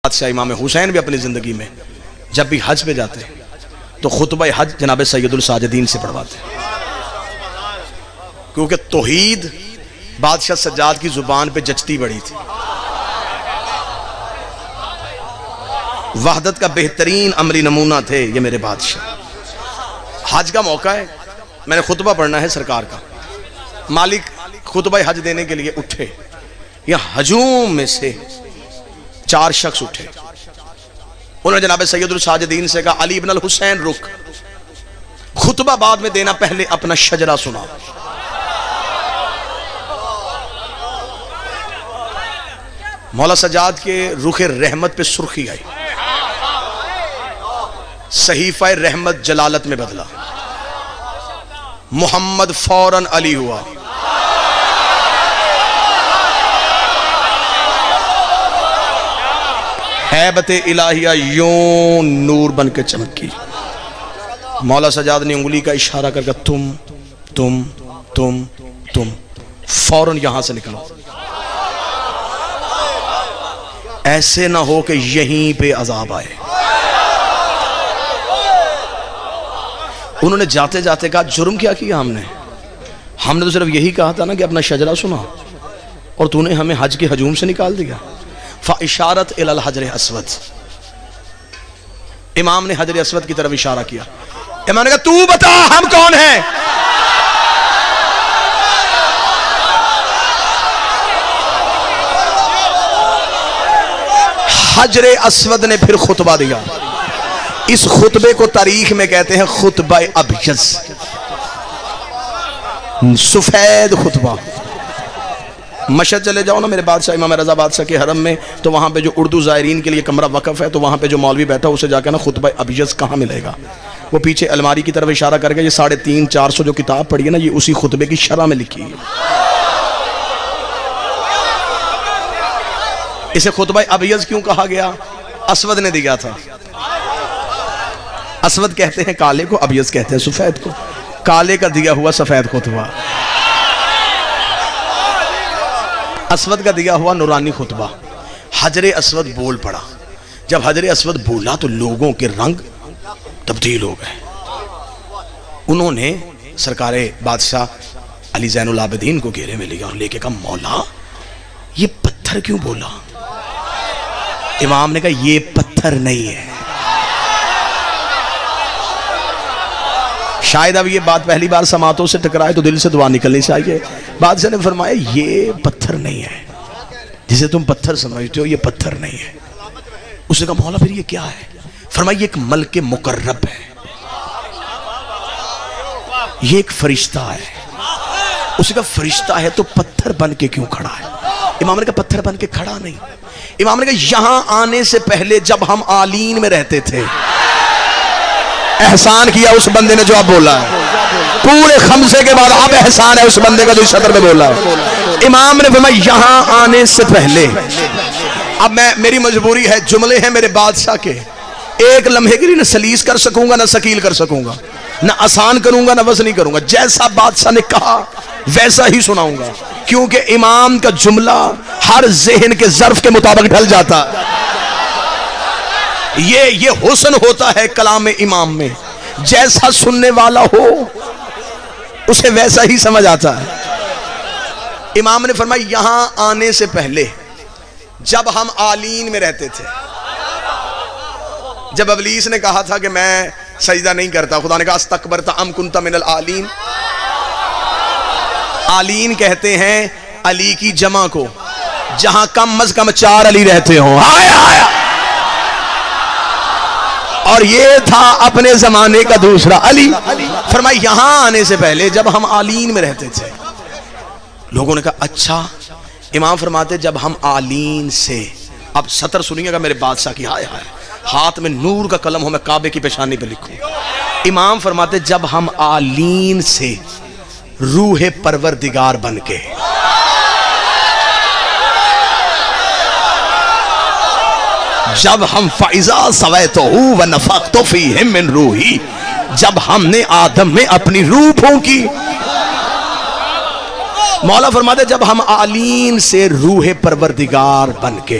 بادشاہ امام حسین بھی اپنی زندگی میں جب بھی حج پہ جاتے تو خطبہ حج جناب سید الساجدین سے پڑھواتے، کیونکہ توحید بادشاہ سجاد کی زبان پہ جچتی بڑی تھی۔ وحدت کا بہترین عملی نمونہ تھے یہ میرے بادشاہ۔ حج کا موقع ہے، میں نے خطبہ پڑھنا ہے سرکار کا، مالک خطبہ حج دینے کے لیے اٹھے، یہ ہجوم میں سے 4 شخص اٹھے، انہوں نے جناب سید الساجدین سے کہا علی بن الحسین رک، خطبہ بعد میں دینا، پہلے اپنا شجرہ سنا۔ مولا سجاد کے رخ رحمت پہ سرخی آئی، صحیفہ رحمت جلالت میں بدلا، محمد فوراً علی ہوا۔ ہیبت الہیہ یوں نور بن کے چمکی۔ مولا سجاد نے انگلی کا اشارہ کر کے تم فوراً یہاں سے نکلو، ایسے نہ ہو کہ یہیں پہ عذاب آئے۔ انہوں نے جاتے جاتے کہا جرم کیا کیا ہم نے تو صرف یہی کہا تھا نا کہ اپنا شجرہ سنا، اور تو نے ہمیں حج کے ہجوم سے نکال دیا۔ فاشارت الی الحجر اسود، امام نے حجر اسود کی طرف اشارہ کیا، امام نے کہا تو بتا ہم کون ہیں؟ حجر اسود نے پھر خطبہ دیا، اس خطبے کو تاریخ میں کہتے ہیں خطبہ ابیض، سفید خطبہ۔ مشہد چلے جاؤ نا میرے بادشاہ امام رضا بادشاہ کے حرم میں، تو وہاں پہ جو اردو زائرین کے لیے کمرہ وقف ہے، تو وہاں پہ جو مولوی بیٹھا اسے جا کے نا خطبہ ابیض کہاں ملے گا، وہ پیچھے الماری کی طرف اشارہ کر کے یہ 350-400 جو کتاب پڑھی ہے نا، یہ اسی خطبے کی شرح میں لکھی ہے۔ اسے خطبہ ابیض کیوں کہا گیا؟ اسود نے دیا تھا۔ اسود کہتے ہیں کالے کو، ابیض کہتے ہیں سفید کو، کالے کا دیا ہوا سفید خطبہ، اسود کا دیا ہوا نورانی خطبہ۔ حجر اسود بول پڑا، جب حجر اسود بولا تو لوگوں کے رنگ تبدیل ہو گئے۔ انہوں نے سرکار بادشاہ علی زین العابدین کو گھیرے میں لیا اور لے کے کہا مولا یہ پتھر کیوں بولا؟ امام نے کہا یہ پتھر نہیں ہے۔ شاید اب یہ بات پہلی بار سماعتوں سے ٹکرائے تو دل سے دعا نکلنی چاہیے۔ بادشاہ نے فرمایا یہ پتھر نہیں ہے، جسے تم پتھر سمجھتے ہو یہ پتھر نہیں ہے۔ اس نے کہا مولا پھر یہ کیا ہے؟ فرمایا یہ ایک ملک مقرب ہے، یہ ایک فرشتہ ہے۔ اس نے کہا فرشتہ ہے تو پتھر بن کے کیوں کھڑا ہے؟ امام نے کہا پتھر بن کے کھڑا نہیں۔ امام نے کہا یہاں آنے سے پہلے جب ہم آلین میں رہتے تھے، احسان کیا اس بندے نے جو اب بولا ہے، پورے خمسے کے بعد اب احسان ہے اس بندے کا جو اس صدر میں بولا ہے۔ امام نے فرمایا یہاں آنے سے پہلے، اب میری مجبوری ہے، جملے ہیں میرے بادشاہ کے، ایک لمحے کے لیے نہ سلیس کر سکوں گا نہ ثقیل کر سکوں گا، نہ آسان کروں گا نہ وزنی کروں گا، جیسا بادشاہ نے کہا ویسا ہی سناؤں گا، کیونکہ امام کا جملہ ہر ذہن کے ظرف کے مطابق ڈھل جاتا ہے۔ یہ حسن ہوتا ہے کلام امام میں، جیسا سننے والا ہو اسے ویسا ہی سمجھ آتا ہے۔ امام نے فرمایا یہاں آنے سے پہلے جب ہم آلین میں رہتے تھے، جب ابلیس نے کہا تھا کہ میں سجدہ نہیں کرتا، خدا نے کہا استکبرت ام کنت من العالین۔ آلین کہتے ہیں علی کی جمع کو، جہاں کم از کم 4 علی رہتے ہوں۔ آیا اور یہ تھا اپنے زمانے کا دوسرا علی۔ فرمایا یہاں آنے سے پہلے جب ہم آلین میں رہتے تھے، لوگوں نے کہا اچھا۔ امام فرماتے جب ہم آلین سے، اب سطر سنیے گا میرے بادشاہ کی، ہائے ہائے ہاتھ میں نور کا قلم ہو میں کعبے کی پیشانی پہ لکھوں۔ امام فرماتے جب ہم آلین سے روح پروردگار بن کے، جب ہم فَإِذَا سَوَيْتُهُ وَنَفَخْتُ فِيهِ مِنْ رُوحِي، جب ہم نے آدم میں اپنی روح پھونکی، مولا فرماتے جب ہم آلین سے روح پروردگار بن کے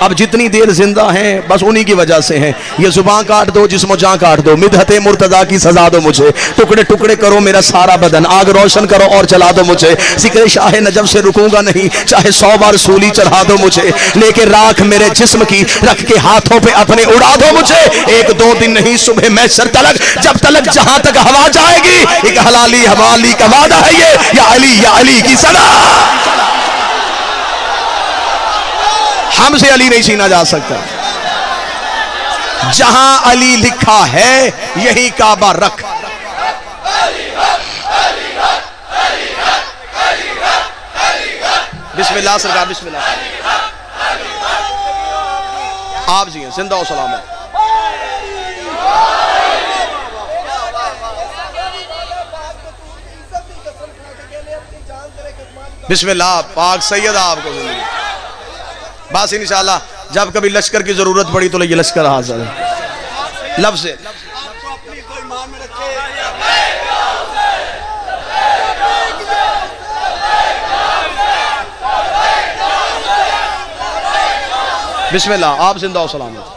اب جتنی دیر زندہ ہیں بس انہی کی وجہ سے ہیں. یہ زبان کاٹ دو, جسم و جان کاٹ دو, مدحت مرتضیٰ کی سزا دو مجھے, ٹکڑے ٹکڑے کرو میرا سارا بدن, آگ روشن کرو اور جلا دو مجھے, ذکر شاہ نجف سے رکوں گا نہیں چاہے 100 بار سولی چڑھا دو مجھے, لے کے راکھ میرے جسم کی رکھ کے ہاتھوں پہ اپنے اڑا دو مجھے. 1-2 دن نہیں صبح محشر تلک, جب تلک جہاں تک ہوا جائے گی, ایک حلالی حوالی کا وعدہ ہے یہ, یا علی کی صدا. ہم سے علی نہیں چھینا جا سکتا. جہاں علی لکھا ہے یہی کعبہ رکھ. بسم اللہ سرکار, بسم اللہ. آپ جی ہیں زندہ و سلامت. بسم اللہ. پاک سید آپ کو زندگی. بس انشاءاللہ جب کبھی لشکر کی ضرورت پڑی تو یہ لشکر حاضر ہے. لفظ ہے بسم اللہ. آپ زندہ و سلامت.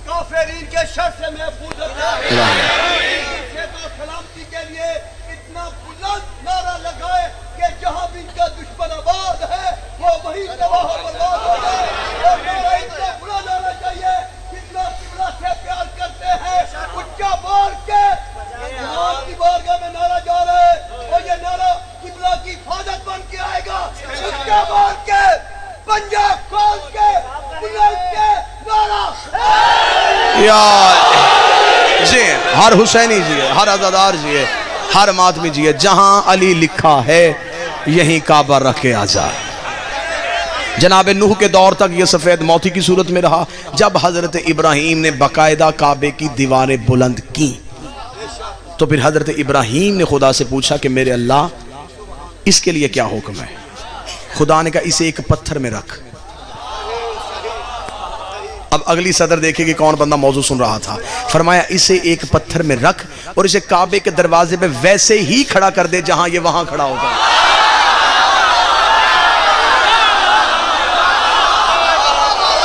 کافرین کے شر سے محفوظ رکھے, سلامتی کے لیے اتنا بلند نعرہ لگائے کہ جہاں بھی ان کا دشمن آباد ہے وہ وہی تباہ و برباد ہو جائے. اور نعرہ اتنا بڑا نعرہ چاہیے جتنا قبلہ سے پیار کرتے ہیں, اچھا بار کے امام کی بارگاہ میں نعرہ جا رہا ہے اور یہ نعرہ قبلہ کی حفاظت بن کے آئے گا. اچھا بار کے پنجہ کھول کے بلند کے نعرہ جی, ہر حسینی جی ہے, ہر عزادار جی ہے, ہر ماتمی جی ہے. جہاں علی لکھا ہے یہیں کعبہ رکھ کے آ جائے. جناب نوح کے دور تک یہ سفید موتی کی صورت میں رہا. جب حضرت ابراہیم نے باقاعدہ کعبے کی دیواریں بلند کی تو پھر حضرت ابراہیم نے خدا سے پوچھا کہ میرے اللہ اس کے لیے کیا حکم ہے. خدا نے کہا اسے ایک پتھر میں رکھ. اب اگلی صدر دیکھیں کہ کون بندہ موضوع سن رہا تھا. فرمایا اسے ایک پتھر میں رکھ اور اسے کعبے کے دروازے پہ ویسے ہی کھڑا کر دے جہاں یہ وہاں کھڑا ہوگا.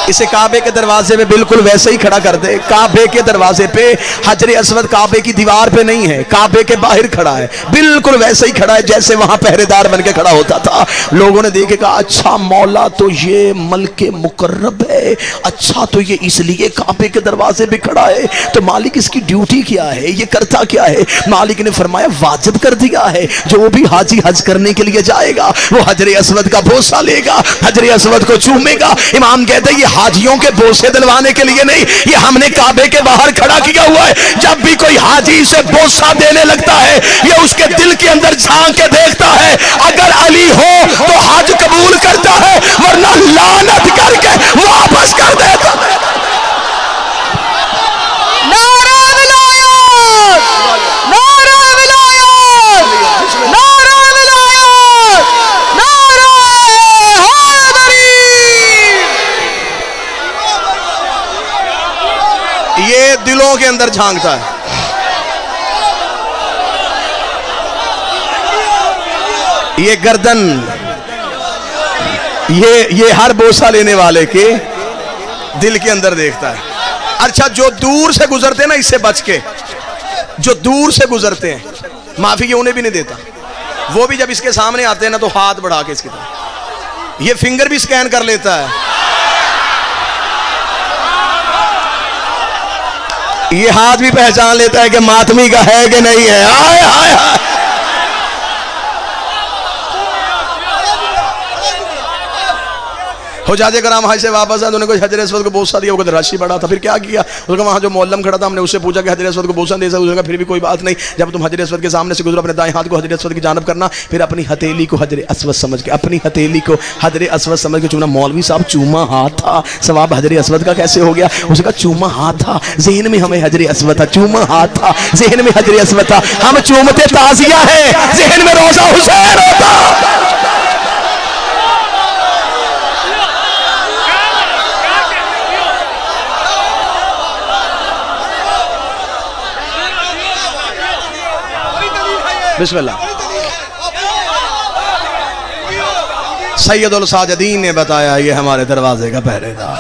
اسے کعبے کے دروازے پہ بالکل ویسے ہی کھڑا کر دے. کعبے کے دروازے پہ حجر اسود کعبے کی دیوار پہ نہیں ہے, کعبے کے باہر کھڑا ہے, بالکل ویسے ہی کھڑا ہے جیسے وہاں پہرے دار بن کے کھڑا ہوتا تھا. لوگوں نے دیکھے کہا اچھا مولا تو یہ ملک مقرب ہے, اچھا تو یہ اس لیے کعبے کے دروازے پہ کھڑا ہے, تو مالک اس کی ڈیوٹی کیا ہے, یہ کرتا کیا ہے. مالک نے فرمایا واجب کر دیا ہے جو بھی حاجی حج کرنے کے لیے جائے گا وہ حجر اسود کا بوسہ لے گا, حجر اسود کو چومے گا. امام کہتے ہیں یہ حاجیوں کے بوسے دلوانے کے لیے نہیں, یہ ہم نے کعبے کے باہر کھڑا کیا ہوا ہے. جب بھی کوئی حاجی اسے بوسہ دینے لگتا ہے یہ اس کے دل کے اندر جھانک کے دیکھتا ہے اگر علی ہو تو حج قبول کرتا ہے ورنہ لعنت کر کے واپس کر دیتا ہے. یہ دلوں کے اندر جھانکتا ہے. یہ گردن یہ ہر بوسہ لینے والے کے دل کے اندر دیکھتا ہے. اچھا جو دور سے گزرتے ہیں نا اس سے بچ کے, جو دور سے گزرتے ہیں معافی یہ انہیں بھی نہیں دیتا. وہ بھی جب اس کے سامنے آتے ہیں نا تو ہاتھ بڑھا کے اس کی طرف یہ فنگر بھی سکین کر لیتا ہے. یہ ہاتھ بھی پہچان لیتا ہے کہ ماتمی کا ہے کہ نہیں ہے. آئے آئے آئے. حجاج کرام حج سے واپس آئے, انہوں نے کوئی حجر اسود کو بوسہ دیا, وہ رشی بڑا تھا. پھر کیا کیا, اس نے وہاں جو معلم کھڑا تھا ہم نے اس سے پوچھا کہ حجر اسود کو بوسہ دے سکتا, اس نے کہا پھر بھی کوئی بات نہیں, جب تم حجر اسود کے سامنے سے گزرو اپنے دائیں ہاتھ کو حجر اسود کی جانب کرنا, پھر اپنی ہتھیلی کو حجر اسود سمجھ کے, اپنی ہتھیلی کو حجر اسود سمجھ کے چومنا. مولوی صاحب چوما ہاتھ تھا, ثواب حجر اسود کا کیسے ہو گیا؟ اس نے کہا چوما ہاتھ تھا, ذہن میں ہمیں حجر اسود تھا, چوما ہاتھ تھا, ذہن میں حجر اسود تھا, ہم چومتے تعزیہ ہے, ذہن میں روزہ حسین ہوتا. بسم اللہ. سید الساجدین نے بتایا یہ ہمارے دروازے کا پہرے دار.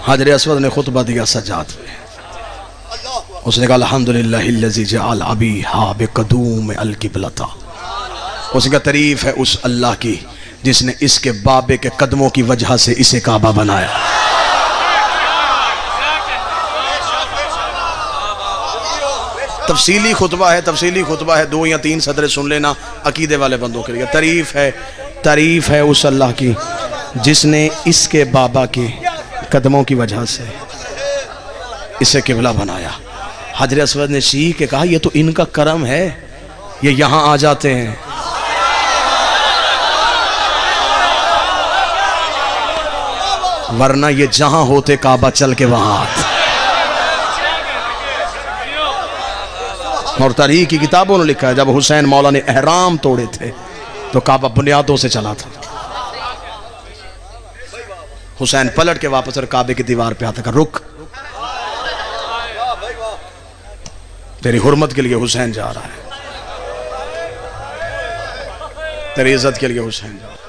حجر اسود نے خطبہ دیا سجاد میں. اس نے کہا الحمدللہ الذی جعل ابیہا بقدوم القبلۃ. اس کا تعریف ہے اس اللہ کی جس نے اس کے بابے کے قدموں کی وجہ سے اسے کعبہ بنایا. تفصیلی خطبہ ہے 2 یا 3 صدریں سن لینا عقیدے والے بندوں کے لیے. تعریف ہے اس اللہ کی جس نے اس کے بابا کے قدموں کی وجہ سے اسے قبلہ بنایا. حجر اسود نے چیخ کے کہا یہ تو ان کا کرم ہے، یہ یہاں آ جاتے ہیں. ورنہ یہ جہاں ہوتے کعبہ چل کے وہاں آتے. اور تاریخ کی کتابوں نے لکھا ہے جب حسین مولا نے احرام توڑے تھے تو کعبہ بنیادوں سے چلا تھا. حسین پلٹ کے واپس اور کعبے کی دیوار پہ آتا کہ رک، تیری حرمت کے لیے حسین جا رہا ہے، تیری عزت کے لیے حسین جا رہا ہے.